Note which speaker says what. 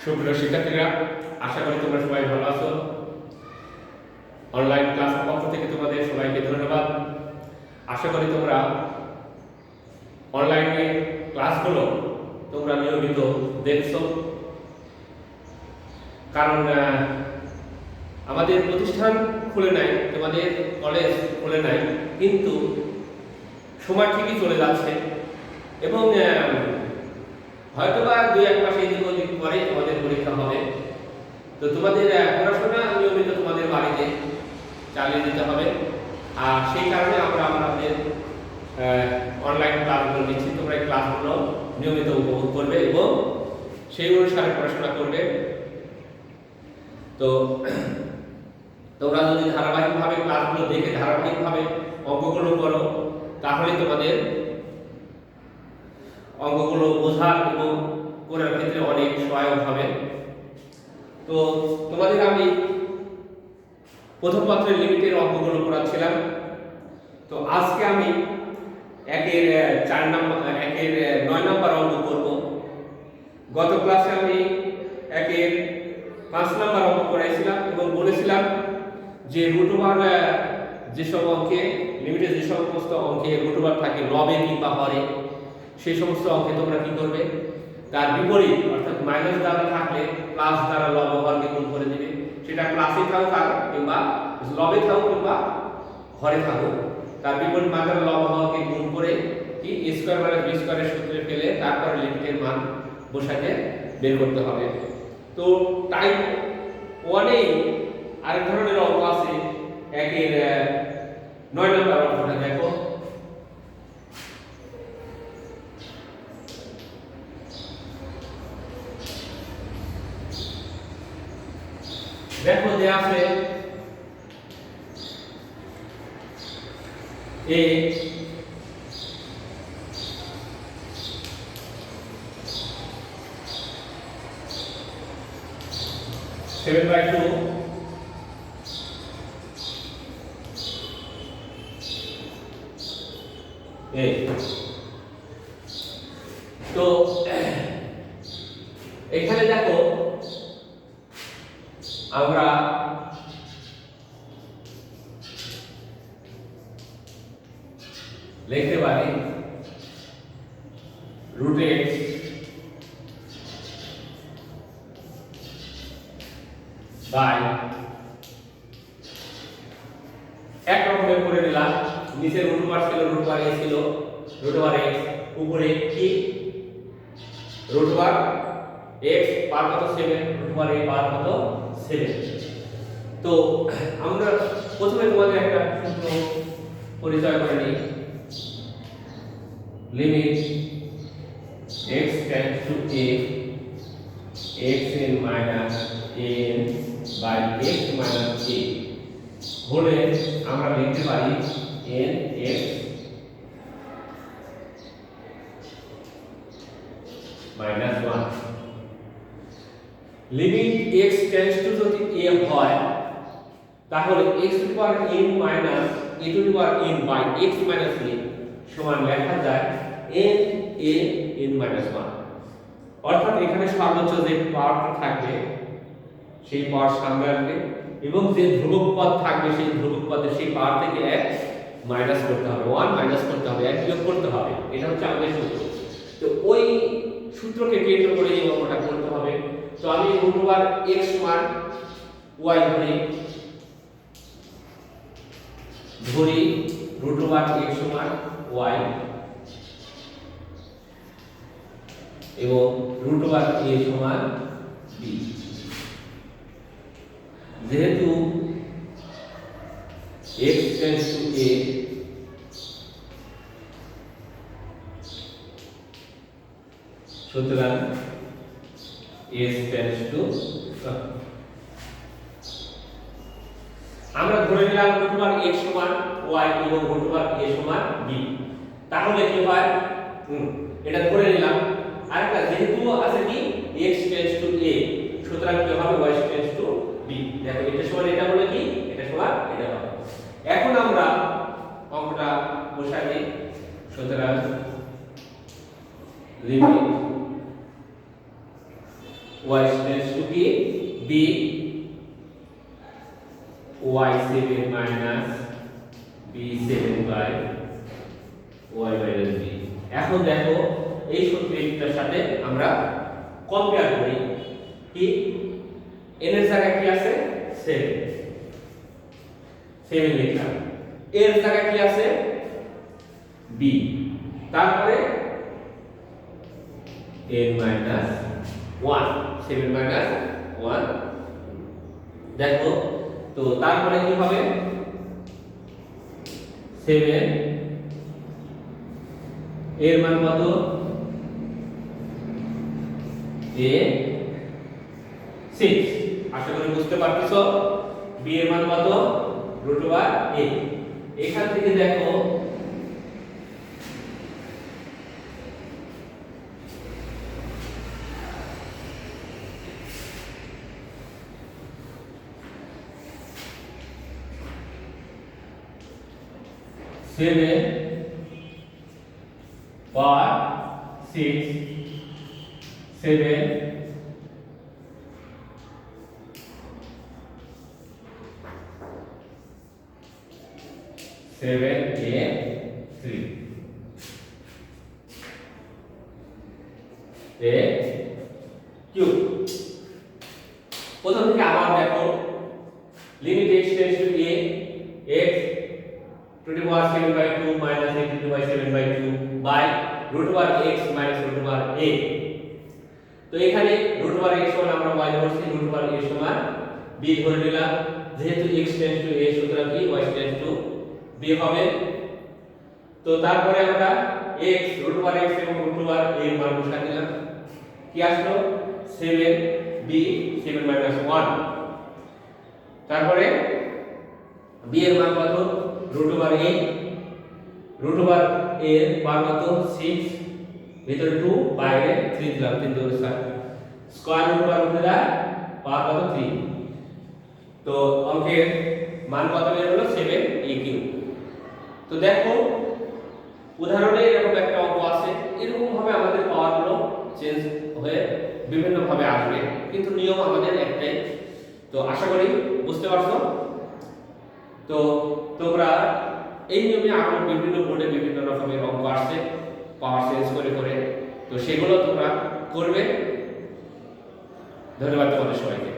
Speaker 1: সুপ্রিয় শিক্ষার্থীরা, আশা করি তোমরা সবাই ভালো আছো। অনলাইন ক্লাসের পক্ষ থেকে তোমাদের সবাইকে ধন্যবাদ। আশা করি তোমরা অনলাইনে ক্লাসগুলো তোমরা নিয়মিত দেখছো, কারণ আমাদের প্রতিষ্ঠান খুলে নাই, তোমাদের কলেজ খুলে নাই, কিন্তু সময় ঠিকই চলে যাচ্ছে এবং হয়তোবা 2-1 মাস এদিক ওদিক পরে তোমাদের পরীক্ষা হবে। তো তোমাদের পড়াশোনা নিয়মিত তোমাদের বাড়িতে চালিয়ে দিতে হবে, আর সেই কারণে আমরা আমাদের অনলাইন ক্লাসগুলো দিচ্ছি। তোমরা এই ক্লাসগুলো নিয়মিত উপভোগ করবে এবং সেই অনুসারে পড়াশোনা করবে। তো তোমরা যদি ধারাবাহিকভাবে ক্লাসগুলো দেখে ধারাবাহিকভাবে অঙ্কগুলো করো, তাহলে তোমাদের অঙ্কগুলো বোঝার এবং করার ক্ষেত্রে অনেক সহায়ক হবে। তো তোমাদের আমি প্রথম পত্রের লিমিটের অঙ্কগুলো করাচ্ছিলাম। তো আজকে আমি একের 9 নম্বর অঙ্ক করব। গত ক্লাসে আমি একের 5 নম্বর অঙ্ক করাইছিলাম এবং বলেছিলাম যে রুটওভার যেসব অঙ্কে লিমিটে যে সমস্ত অঙ্কে রুটওভার থাকে লবে কিংবা হরে, সেই সমস্ত অঙ্কে তোমরা কি করবে, তার বিপরীত অর্থাৎ মাইনাস দ্বারা থাকলে প্লাস দ্বারা লব হরকে গুণ করে দিবে। সেটা প্লাসে থাকুক কিংবা লবে থাকুক কিংবা হরে থাকুক, তার বিপরীত মান দ্বারা লব হরকে গুণ করে কি a স্কয়ার মাইনাস b স্কয়ারের সূত্রে ফেলে তারপরে লিমিটের মান বসাতে বের করতে হবে। তো টাইপ 1 এ আরেক ধরনের অঙ্ক আছে। একের 9 নম্বর অঙ্কটা দেখো। দেখো যে আছে a 7/2 a। তো এখানে দেখো আমরা লিখতে পারি √x বাই এক রকমের করে নিলাম। নিচে √1 ছিল, √1 a ছিল, √1 x, উপরে কি √1 x পার কত 7, √1 a পার কত 7। তো আমরা প্রথমে তোমাদের একটা সূত্র পরিচয় করে নিই। Limit x tends to a xn minus an by x minus a হলে আমরা লিখতে পারি n x minus 1। Limit x tends to যদি a হয়, তাহলে x to the power n minus a to the power n by x minus a সমান লেখা যায় n a n মাইনাস 1। অর্থাৎ এখানে সর্বোচ্চ যে পাওয়ারটা থাকবে সেই পাওয়ার সামনে আসবে এবং যে ধ্রুবক পদ থাকবে সেই ধ্রুবক পদের সেই পাওয়ার থেকে 1 মাইনাস করতে হবে, 1 মাইনাস করতে হবে, 1 বিয়োগ করতে হবে। এটা হচ্ছে আমাদের সূত্র। তো ওই সূত্রকে কেন্দ্র করে এই অঙ্কটা করতে হবে। তো আমি √1 x সমান y ধরি √1 x সমান y এবং √1 a সমান b। যেহেতু x টেন্ডস টু a, সুতরাং s টেন্ডস টু, আমরা ধরে নিলাম √1 x সমান y এবং √1 a সমান b। তাহলে কি হয়, এটা ধরে নিলাম। আরেকটা যেহেতু আছে কি x টেন্ডস টু a, সুতরাং কি হবে y টেন্ডস টু b। দেখো এটা সমান এটা হলো কি, এটা সমান এটা হবে। এখন আমরা অঙ্কটা বসাই দিই। সুতরাং লিমিট y tends to কি b y7 minus b7 by y minus b। এখন দেখো এই সূত্রটার সাথে আমরা কম্পেয়ার করি কি n এর জায়গায় কি আছে 7 লিখলাম, এর জায়গায় কি আছে b, তারপরে n minus 1 7 minus 1 দেখো, তো তারপরে কি হবে 7 এর মান কত a 6, আশা করি বুঝতে পারতেছো। b এর মান কত √a। এখান থেকে দেখো सेवन और 6 7 7 a 3 a क्यूब। প্রথম থেকে আবার দেখো limit x tends to a x to the power 7 by 2 minus a to the power 7 by 2 by root over x minus root over a। তো এখানে root over x সমান আমরা y ধরছি, root over a সমান b ধরে নিলাম, যেহেতু x tends to a সুতরাং কি y tends to b হবে। তো তারপরে আমরা x root over x এবং root over a এর মান বসাই দিলাম, কি আসলো 7 b 7 minus 1। তারপরে b এর মান কত √a, √a এর মান কত 6, ভিতরে 2 বাইরে 3 দিলাম, 3 2 7 স্কয়ার √a দিলা পাওয়ার কত 3। তো অঙ্কের মান কত বের হলো 7a3। তো দেখো উদাহরণে এরকম একটা অঙ্ক আছে, এরকম ভাবে আমাদের পাওয়ারগুলো চেঞ্জ হয়ে বিভিন্ন ভাবে আসবে, কিন্তু নিয়ম আমাদের একটাই। তো আশা করি বুঝতে পারছো। তো তোমরা এই নিয়মে আরো বিভিন্ন বোর্ডে বিভিন্ন রকমের অঙ্ক আসছে পাওয়ার চেঞ্জ করে করে, তো সেগুলো তোমরা করবে। ধন্যবাদ তোমাদের সবাইকে।